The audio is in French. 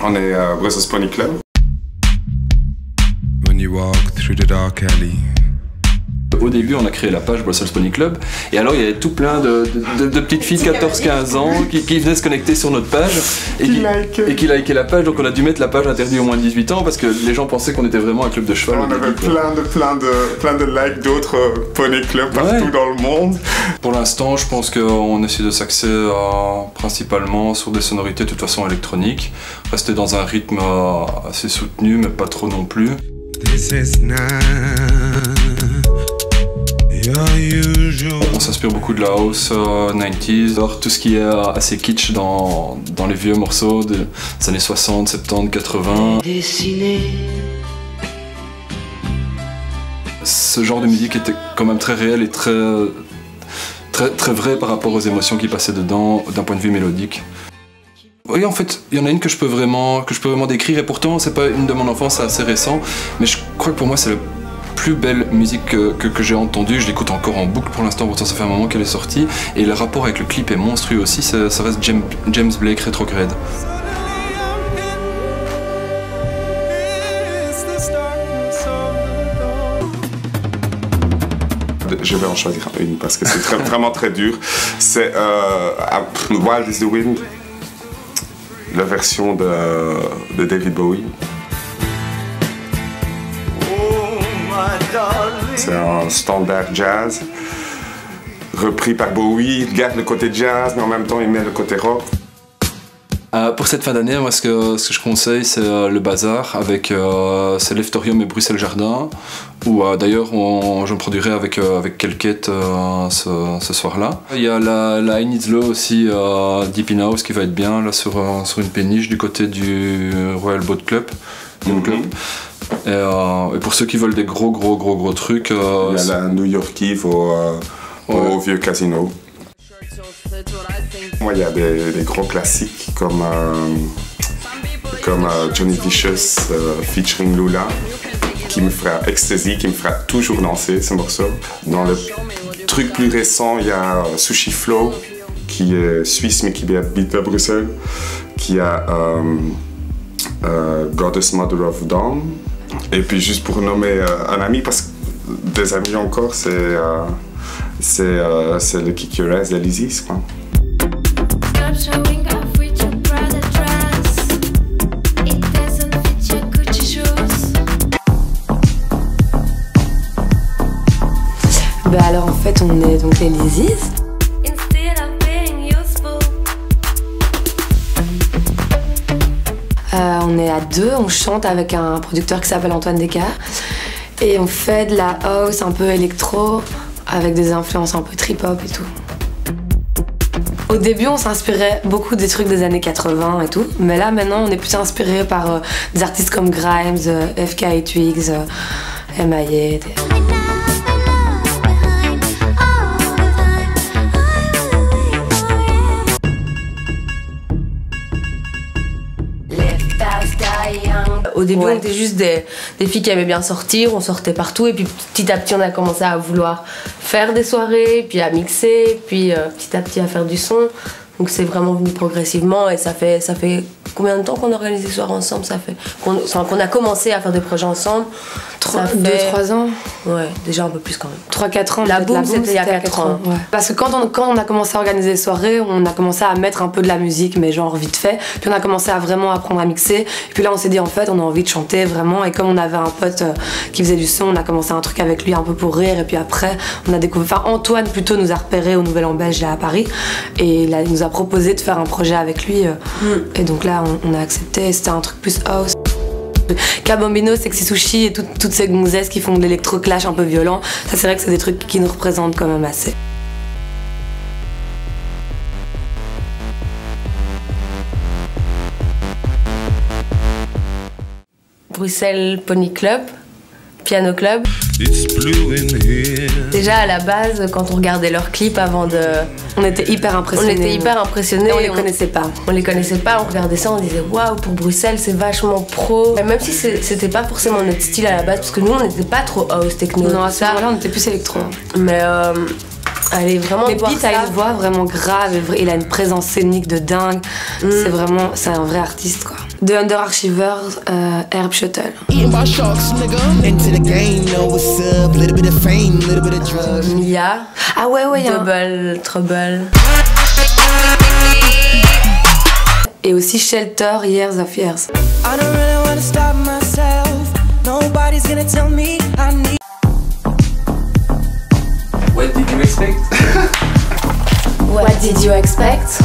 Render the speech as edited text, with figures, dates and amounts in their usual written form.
On est Brussels Pony Club. When you walk through the dark alley. Au début, on a créé la page Brussels Pony Club, et alors il y avait tout plein de petites filles de 14-15 ans qui venaient se connecter sur notre page et qui likaient la page. Donc on a dû mettre la page interdite au moins de 18 ans parce que les gens pensaient qu'on était vraiment un club de cheval. On avait plein de likes d'autres Pony Club partout dans le monde. Pour l'instant, je pense qu'on essaie de s'axer principalement sur des sonorités de toute façon électroniques, rester dans un rythme assez soutenu mais pas trop non plus. This is not your usual. On s'inspire beaucoup de la house 90s, tout ce qui est assez kitsch dans les vieux morceaux des années 60, 70, 80. Ce genre de musique était quand même très réel et très vrai par rapport aux émotions qui passaient dedans d'un point de vue mélodique. Oui, en fait, il y en a une que je peux vraiment décrire, et pourtant c'est pas une de mon enfance, c'est assez récent, mais je crois que pour moi c'est la plus belle musique que j'ai entendue. Je l'écoute encore en boucle pour l'instant, pourtant ça fait un moment qu'elle est sortie, et le rapport avec le clip est monstrueux aussi. Ça reste James Blake Retrograde. Je vais en choisir une parce que c'est vraiment très dur. C'est Wild is the Wind, la version de David Bowie. C'est un standard jazz, repris par Bowie. Il garde le côté jazz, mais en même temps il met le côté rock. Pour cette fin d'année, moi, ce que je conseille, c'est le Bazar avec c'est l'Eftorium et Bruxelles Jardin, où d'ailleurs je me produirai avec Kelket ce soir-là. Il y a la I Need Low aussi, Deep in House, qui va être bien là sur une péniche du côté du Royal Boat Club. Et pour ceux qui veulent des gros trucs, il y a la New York Eve au vieux casino. Moi, il y a des gros classiques comme Johnny Vicious featuring Lula, qui me fera Ecstasy, qui me fera toujours danser ce morceau. Dans le truc plus récent, il y a Sushi Flow, qui est suisse mais qui habite à Bruxelles, qui a Goddess Mother of Dawn. Et puis juste pour nommer un ami, parce que des amis encore, c'est le Kick Your Ass d'Elysis, quoi. Bah alors en fait on est donc les Lysis. On est à deux, on chante avec un producteur qui s'appelle Antoine Descartes et on fait de la house un peu électro avec des influences un peu trip-hop et tout. Au début on s'inspirait beaucoup des trucs des années 80 et tout, mais là maintenant on est plus inspiré par des artistes comme Grimes, FK et Twigs, M.I.A. Au début, on était juste des filles qui aimaient bien sortir, on sortait partout, et puis petit à petit, on a commencé à vouloir faire des soirées, puis à mixer, puis petit à petit à faire du son. Donc c'est vraiment venu progressivement, et ça fait combien de temps qu'on organise des soirées ensemble? Ça fait qu'on a commencé à faire des projets ensemble. 2-3 ans. Ouais, déjà un peu plus quand même. 3-4 ans. La Boom, c'était il y a 4 ans. Ouais. Parce que quand on a commencé à organiser des soirées, on a commencé à mettre un peu de la musique, mais genre vite fait. Puis on a commencé à vraiment apprendre à mixer. Et puis là, on s'est dit en fait, on a envie de chanter vraiment. Et comme on avait un pote qui faisait du son, on a commencé un truc avec lui un peu pour rire. Et puis après, on a découvert. Enfin, Antoine plutôt nous a repérés au Nouvel An Belge là à Paris. Et il nous a proposé de faire un projet avec lui. Et donc là, on a accepté. C'était un truc plus house. Kabambino, Sexy Sushi et toutes ces gonzesses qui font de l'électro-clash un peu violent, ça c'est vrai que c'est des trucs qui nous représentent quand même assez. Bruxelles Pony Club, Piano Club. Déjà à la base, quand on regardait leurs clips avant de... On était hyper impressionnés. Et on les connaissait pas. On les connaissait pas, on regardait ça, on disait waouh, pour Bruxelles c'est vachement pro. Même si c'était pas forcément notre style à la base, parce que nous on n'était pas trop house techno. Non, à ce moment-là on était plus électro. Mais elle est vraiment... Mais Pete a une voix vraiment grave, il a une présence scénique de dingue. C'est un vrai artiste quoi. De Under Archivers, Herb Shuttle. Mia. Ah ouais, il y a Double Trouble. Et aussi Shelter, Years of Years. What did you expect? What did you expect?